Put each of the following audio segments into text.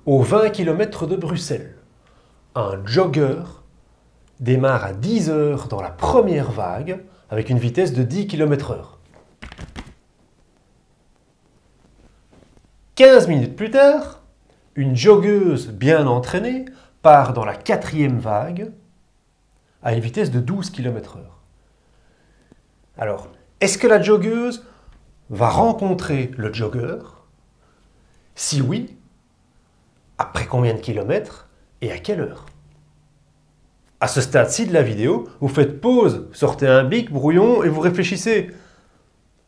Aux 20 km de Bruxelles, un jogger démarre à 10 heures dans la première vague avec une vitesse de 10 km/h. 15 minutes plus tard, une joggeuse bien entraînée part dans la quatrième vague à une vitesse de 12 km/h. Alors, est-ce que la joggeuse va rencontrer le jogger? Si oui, après combien de kilomètres et à quelle heure? À ce stade-ci de la vidéo, vous faites pause, sortez un bic, brouillon et vous réfléchissez.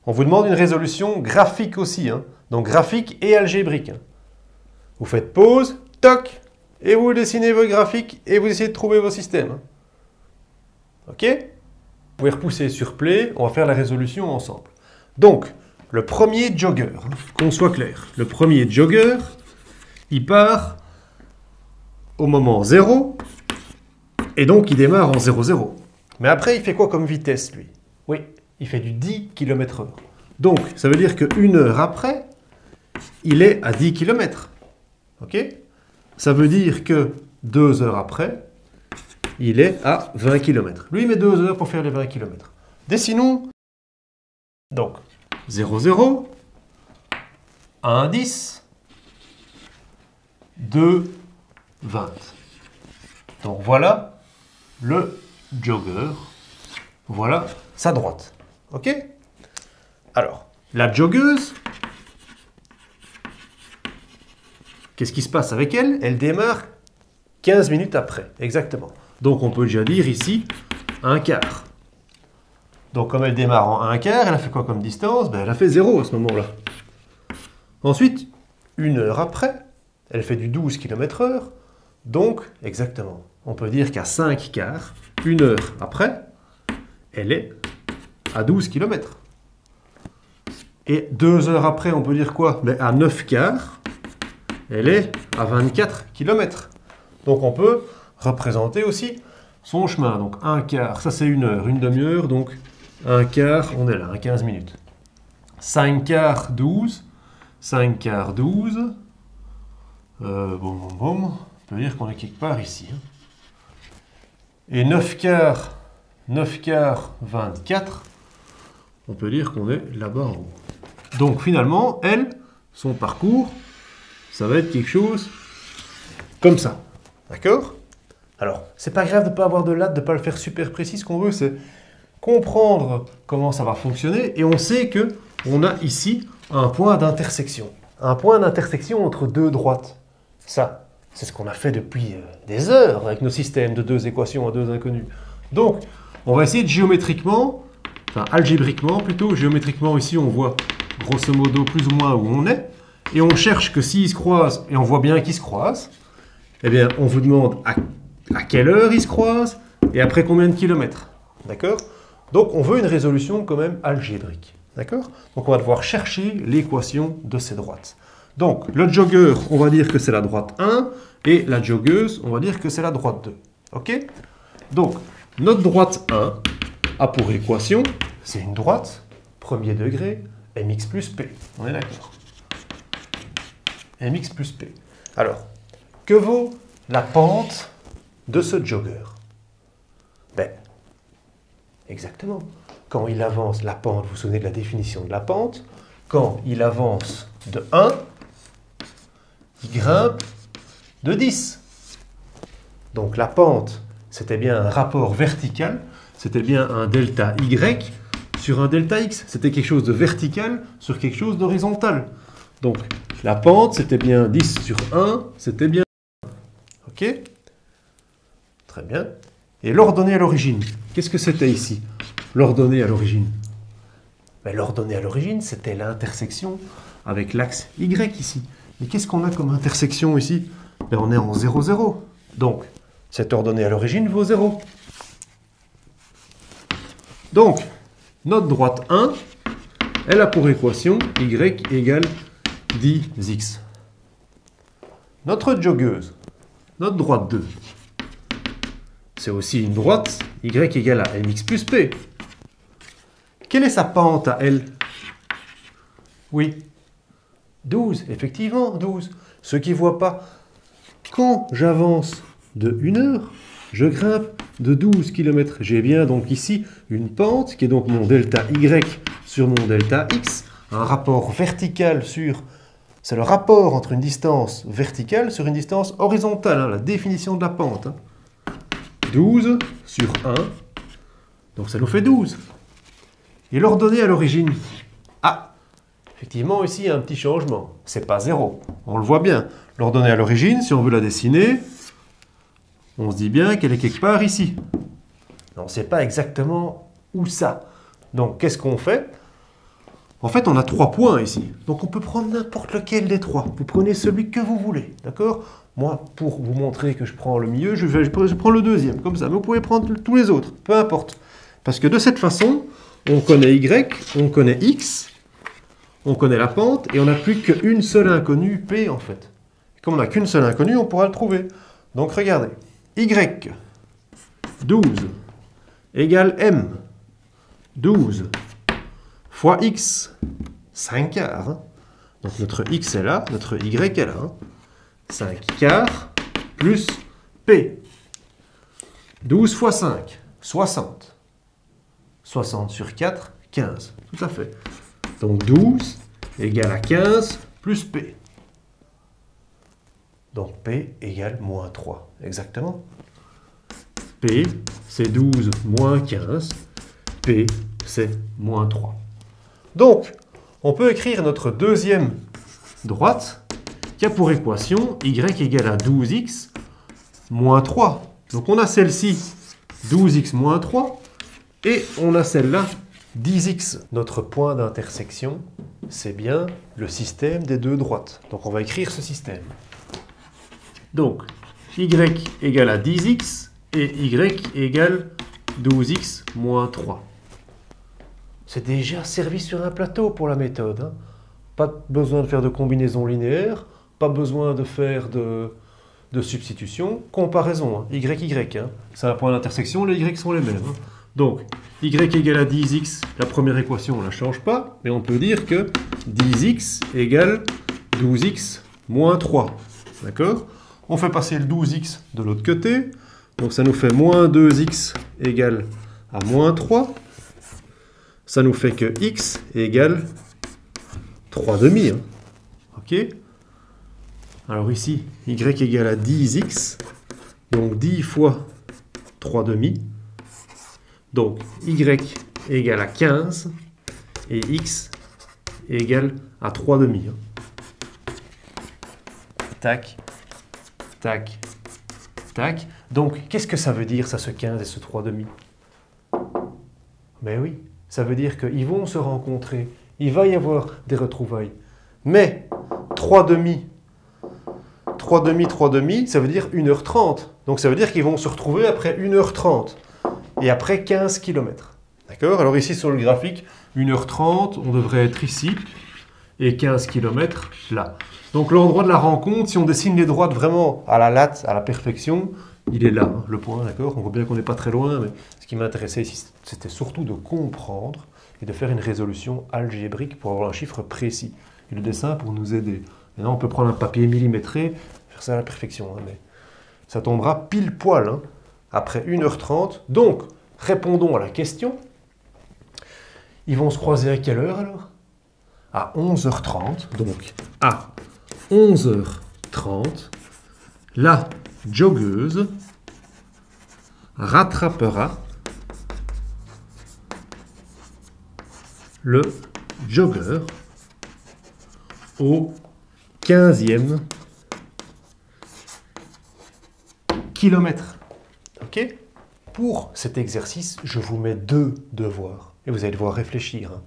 On vous demande une résolution graphique aussi, donc graphique et algébrique. Vous faites pause, toc, et vous dessinez vos graphiques et vous essayez de trouver vos systèmes. Ok? Vous pouvez repousser sur play, on va faire la résolution ensemble. Donc, le premier jogger, qu'on soit clair, le premier jogger, il part au moment 0, et donc il démarre en 0,0. Mais après, il fait quoi comme vitesse, lui? Oui, il fait du 10 km/h. Donc, ça veut dire qu'une heure après, il est à 10 km. Ok? Ça veut dire que 2 heures après, il est à 20 km. Lui, il met 2 heures pour faire les 20 km. Dessinons. Donc, 0,0, 1,10, 2, 20. Donc voilà le jogger. Voilà sa droite. Ok? Alors, la joggeuse, qu'est-ce qui se passe avec elle? Elle démarre 15 minutes après, exactement. Donc on peut déjà dire ici un quart. Donc comme elle démarre en un quart, elle a fait quoi comme distance? Elle a fait 0 à ce moment-là. Ensuite, une heure après, elle fait du 12 km/h. Donc, exactement, on peut dire qu'à 5 quarts, une heure après, elle est à 12 km. Et 2 heures après, on peut dire quoi? À 9 quarts, elle est à 24 km. Donc on peut représenter aussi son chemin. Donc un quart, ça c'est une heure, une demi-heure, donc un quart, on est là, 15 minutes. 5 quarts, 12. 5 quarts, 12. On peut dire qu'on est quelque part ici. Et 9 quarts, 24. On peut dire qu'on est là-bas en haut. Donc finalement, elle, son parcours, ça va être quelque chose comme ça. D'accord? Alors, c'est pas grave de ne pas avoir de latte, de ne pas le faire super précis. Ce qu'on veut, c'est comprendre comment ça va fonctionner. Et on sait qu'on a ici un point d'intersection. Un point d'intersection entre deux droites. Ça, c'est ce qu'on a fait depuis des heures avec nos systèmes de deux équations à deux inconnus. Donc, on va essayer de géométriquement, enfin algébriquement plutôt, géométriquement ici on voit grosso modo plus ou moins où on est. Et on cherche que s'ils se croisent, et on voit bien qu'ils se croisent, eh bien, on vous demande à quelle heure ils se croisent et après combien de kilomètres. D'accord? Donc, on veut une résolution quand même algébrique. D'accord? Donc, on va devoir chercher l'équation de ces droites. Donc, le jogger, on va dire que c'est la droite 1 et la joggeuse, on va dire que c'est la droite 2. OK? Donc, notre droite 1 a pour équation, c'est une droite, premier degré, mx plus p. On est d'accord? mx plus p. Alors, que vaut la pente de ce jogger? Exactement. Quand il avance, la pente, vous vous souvenez de la définition de la pente, quand il avance de 1, il grimpe de 10. Donc la pente, c'était bien un rapport vertical, c'était bien un delta y sur un delta x. C'était quelque chose de vertical sur quelque chose d'horizontal. Donc la pente, c'était bien 10 sur 1, c'était bien 1. OK? Très bien. Et l'ordonnée à l'origine, qu'est-ce que c'était ici? L'ordonnée à l'origine. L'ordonnée à l'origine, c'était l'intersection avec l'axe y ici. Mais qu'est-ce qu'on a comme intersection ici? On est en 0, 0. Donc, cette ordonnée à l'origine vaut 0. Donc, notre droite 1, elle a pour équation y égale 10x. Notre joggeuse, notre droite 2, c'est aussi une droite y égale à mx plus p. Quelle est sa pente à elle? Oui, 12, effectivement, 12. Ceux qui ne voient pas, quand j'avance de 1 heure, je grimpe de 12 km. J'ai bien donc ici une pente qui est donc mon delta Y sur mon delta X, un rapport vertical sur... C'est le rapport entre une distance verticale sur une distance horizontale, hein, la définition de la pente. Hein. 12 sur 1, donc ça nous fait 12. Et l'ordonnée à l'origine, ah, effectivement ici il y a un petit changement, c'est pas 0, on le voit bien. L'ordonnée à l'origine, si on veut la dessiner, on se dit bien qu'elle est quelque part ici. On ne sait pas exactement où ça. Donc qu'est-ce qu'on fait? En fait, on a 3 points ici. Donc on peut prendre n'importe lequel des 3. Vous prenez celui que vous voulez, d'accord? Moi, pour vous montrer que je prends le milieu, je prends le deuxième, comme ça. Mais vous pouvez prendre tous les autres, peu importe. Parce que de cette façon, on connaît Y, on connaît X, on connaît la pente, et on n'a plus qu'une seule inconnue, P, en fait. Et comme on n'a qu'une seule inconnue, on pourra le trouver. Donc regardez. Y, 12, égale M, 12, fois X, 5 quarts. Hein. Donc notre X est là, notre Y est là. Hein. 5 quarts plus P. 12 fois 5, 60. 60 sur 4, 15. Tout à fait. Donc 12 égale à 15 plus P. Donc P égale moins 3. Exactement. P, c'est 12 moins 15. P, c'est moins 3. Donc, on peut écrire notre deuxième droite qui a pour équation y égale à 12x moins 3. Donc on a celle-ci, 12x moins 3, et on a celle-là, 10x. Notre point d'intersection, c'est bien le système des deux droites. Donc on va écrire ce système. Donc, y égale à 10x et y égale 12x moins 3. C'est déjà servi sur un plateau pour la méthode. Hein. Pas besoin de faire de combinaison linéaire, pas besoin de faire de substitution. Comparaison, hein. Y. Hein. C'est un point d'intersection, les y sont les mêmes. Hein. Donc, y égale à 10x, la première équation, on ne la change pas, mais on peut dire que 10x égale 12x moins 3. D'accord? On fait passer le 12x de l'autre côté. Donc ça nous fait moins 2x égale à moins 3. Ça nous fait que x égale 3 demi. Hein. OK? Alors ici, y égale à 10x. Donc 10 fois 3 demi. Donc y égale à 15. Et x égale à 3 demi. Hein. Tac. Tac, tac. Donc, qu'est-ce que ça veut dire, ça, ce 15 et ce 3 demi? Ben oui, ça veut dire qu'ils vont se rencontrer. Il va y avoir des retrouvailles. Mais 3 demi, 3 demi, 3 demi, ça veut dire 1h30. Donc, ça veut dire qu'ils vont se retrouver après 1h30 et après 15 km. D'accord? Alors ici, sur le graphique, 1h30, on devrait être ici et 15 km là. Donc l'endroit de la rencontre, si on dessine les droites vraiment à la latte, à la perfection, il est là, hein, le point, d'accord? On voit bien qu'on n'est pas très loin, mais ce qui m'intéressait ici, c'était surtout de comprendre et de faire une résolution algébrique pour avoir un chiffre précis. Et le dessin pour nous aider. Maintenant, on peut prendre un papier millimétré, faire ça à la perfection, hein, mais ça tombera pile poil, hein, après 1h30. Donc, répondons à la question. Ils vont se croiser à quelle heure alors? À 11h30, donc à 11h30, la joggeuse rattrapera le jogger au 15e kilomètre. OK? Pour cet exercice, je vous mets 2 devoirs et vous allez devoir réfléchir. Hein.